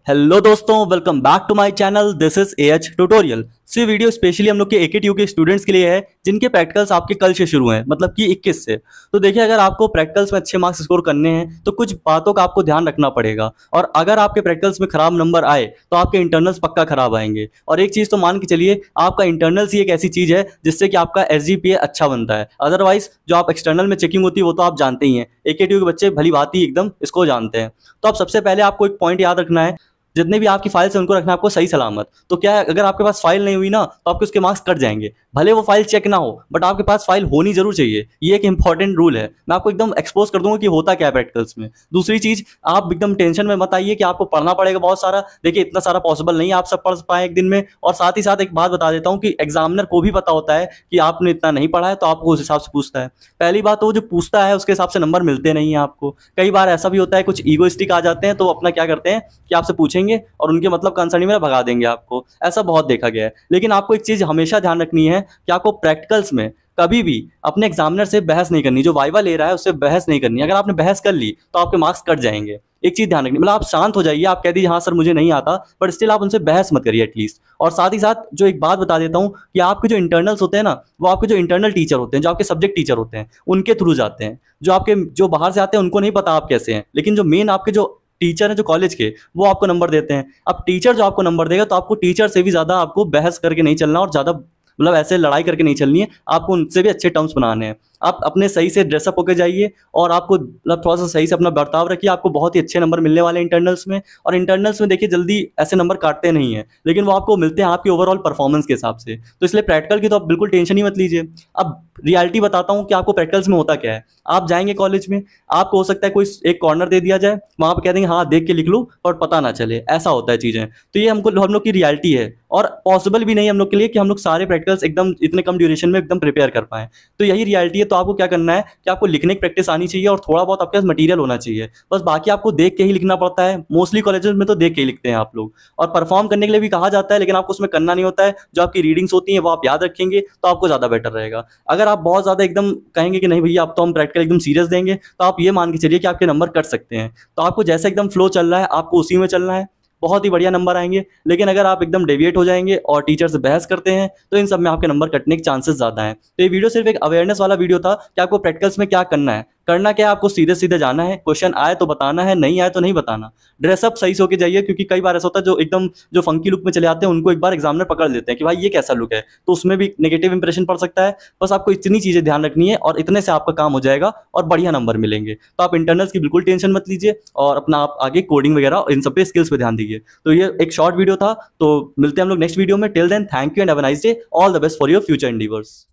Hello दोस्तों, welcome back to my channel. This is ah tutorial. ये video specially हम लोग के एकेटीयू के स्टूडेंट्स के लिए है जिनके प्रैक्टिकल्स आपके कल से शुरू हैं, मतलब कि 21 से। तो देखिए, अगर आपको प्रैक्टिकल्स में अच्छे मार्क्स स्कोर करने हैं तो कुछ बातों का आपको ध्यान रखना पड़ेगा। और अगर आपके प्रैक्टिकल्स में खराब नंबर आए तो आपके इंटरनल्स पक्का खराब आएंगे। और एक चीज़ तो मान के चलिए, आपका इंटरनल्स ही एक ऐसी चीज़ है जिससे कि आपका एसजीपीए अच्छा बनता है। अदरवाइज जो आप एक्सटर्नल में चेकिंग होती है वो तो आप जानते ही हैं, एकेटीयू के बच्चे भली भांति एकदम इसको जानते हैं। तो अब सबसे पहले आपको एक पॉइंट याद रखना है, जितने भी आपकी फाइल्स हैं उनको रखना है आपको सही सलामत। तो क्या है, अगर आपके पास फाइल नहीं हुई ना तो आपके उसके मार्क्स कट जाएंगे। भले वो फाइल चेक ना हो, बट आपके पास फाइल होनी जरूर चाहिए। ये एक इंपॉर्टेंट रूल है। मैं आपको एकदम एक्सपोज कर दूंगा कि होता क्या है प्रैक्टिकल्स में। दूसरी चीज, आप एकदम टेंशन में मत आइए कि आपको पढ़ना पड़ेगा बहुत सारा। देखिए, इतना सारा पॉसिबल नहीं है आप सब पढ़ पाए एक दिन में। और साथ ही साथ एक बात बता देता हूँ कि एग्जामिनर को भी पता होता है कि आपने इतना नहीं पढ़ा है, तो आपको उस हिसाब से पूछता है। पहली बात तो वो जो पूछता है उसके हिसाब से नंबर मिलते नहीं है आपको। कई बार ऐसा भी होता है, कुछ ईगोइस्टिक आ जाते हैं तो अपना क्या करते हैं कि आपसे पूछेंगे और उनके मतलब कंसर्न में भगा देंगे आपको। ऐसा बहुत देखा गया है। लेकिन आपको एक चीज हमेशा ध्यान रखनी है कि आपको प्रैक्टिकल्स में कभी भी अपने एग्जामिनर से बहस नहीं करनी। जो वाइवा ले रहा है उससे बहस नहीं करनी। अगर आपने बहस कर ली तो आपके मार्क्स कट जाएंगे। एक चीज ध्यान रखनी, मतलब आप शांत हो जाइए, आप कह दीजिए हाँ सर मुझे नहीं आता, बट स्टिल आप उनसे बहस मत करिए एटलीस्ट। और साथ ही साथ जो एक बात बता देता हूँ कि आपके जो इंटरनल्स होते हैं ना, वो आपके जो इंटरनल टीचर होते हैं, जो आपके सब्जेक्ट टीचर होते हैं, उनके थ्रू जाते हैं। जो आपके जो बाहर से आते हैं उनको नहीं पता आप कैसे हैं, लेकिन जो मेन आपके जो टीचर है जो कॉलेज के, वो आपको नंबर देते हैं। अब टीचर जो आपको नंबर देगा तो आपको टीचर से भी ज्यादा आपको बहस करके नहीं चलना और ज्यादा मतलब ऐसे लड़ाई करके नहीं चलनी है। आपको उनसे भी अच्छे टर्म्स बनाने हैं। आप अपने सही से ड्रेसअप होकर जाइए और आपको मतलब थोड़ा सा सही से अपना बर्ताव रखिए। आपको बहुत ही अच्छे नंबर मिलने वाले हैं इंटरनल्स में। और इंटरनल्स में देखिए, जल्दी ऐसे नंबर काटते नहीं है, लेकिन वो आपको मिलते हैं आपकी ओवरऑल परफॉर्मेंस के हिसाब से। तो इसलिए प्रैक्टिकल की तो आप बिल्कुल टेंशन ही मत लीजिए। अब रियलिटी बताता हूँ कि आपको प्रैक्टिकल्स में होता क्या है। आप जाएंगे कॉलेज में, आपको हो सकता है कोई एक कॉर्नर दे दिया जाए, वहां पर कह देंगे हाँ देख के लिख लो और पता ना चले। ऐसा होता है चीजें। तो ये हम लोग की रियलिटी है और पॉसिबल भी नहीं हम लोग के लिए कि हम लोग सारे प्रैक्टिकल्स एकदम इतने कम ड्यूरेशन में एकदम प्रिपेयर कर पाए। तो यही रियलिटी है। तो आपको क्या करना है कि आपको लिखने की प्रैक्टिस आनी चाहिए और थोड़ा बहुत आपके पास मटेरियल होना चाहिए। बस बाकी आपको देख के ही लिखना पड़ता है। मोस्टली कॉलेजेस में तो देख के ही लिखते हैं आप लोग। और परफॉर्म करने के लिए भी कहा जाता है, लेकिन आपको उसमें करना नहीं होता है। जो आपकी रीडिंग्स होती हैं वो आप याद रखेंगे तो आपको ज्यादा बेटर रहेगा। अगर आप बहुत ज्यादा एकदम कहेंगे कि नहीं भैया अब तो हम प्रैक्टिकल एकदम सीरियस देंगे, तो आप ये मान के चलिए कि आपके नंबर कट सकते हैं। तो आपको जैसे एकदम फ्लो चल रहा है आपको उसी में चलना है, बहुत ही बढ़िया नंबर आएंगे। लेकिन अगर आप एकदम डेविएट हो जाएंगे और टीचर से बहस करते हैं तो इन सब में आपके नंबर कटने के चांसेस ज्यादा हैं। तो ये वीडियो सिर्फ एक अवेयरनेस वाला वीडियो था कि आपको प्रैक्टिकल्स में क्या करना है। करना क्या है, आपको सीधे सीधे जाना है। क्वेश्चन आए तो बताना है, नहीं आए तो नहीं बताना। ड्रेसअप सही से होके जाइए, क्योंकि कई बार ऐसा होता है जो एकदम जो फंकी लुक में चले आते हैं उनको एक बार एग्जामिनर पकड़ लेते हैं कि भाई ये कैसा लुक है, तो उसमें भी नेगेटिव इंप्रेशन पड़ सकता है। बस आपको इतनी चीजें ध्यान रखनी है और इतने से आपका काम हो जाएगा और बढ़िया नंबर मिलेंगे। तो आप इंटरनल्स की बिल्कुल टेंशन मत लीजिए और अपना आप आगे कोडिंग वगैरह इन सब पे स्किल्स पे ध्यान दीजिए। तो ये एक शॉर्ट वीडियो था, तो मिलते हैं हम लोग नेक्स्ट वीडियो में। Till then thank you and have a nice day. All the best for your future endeavours.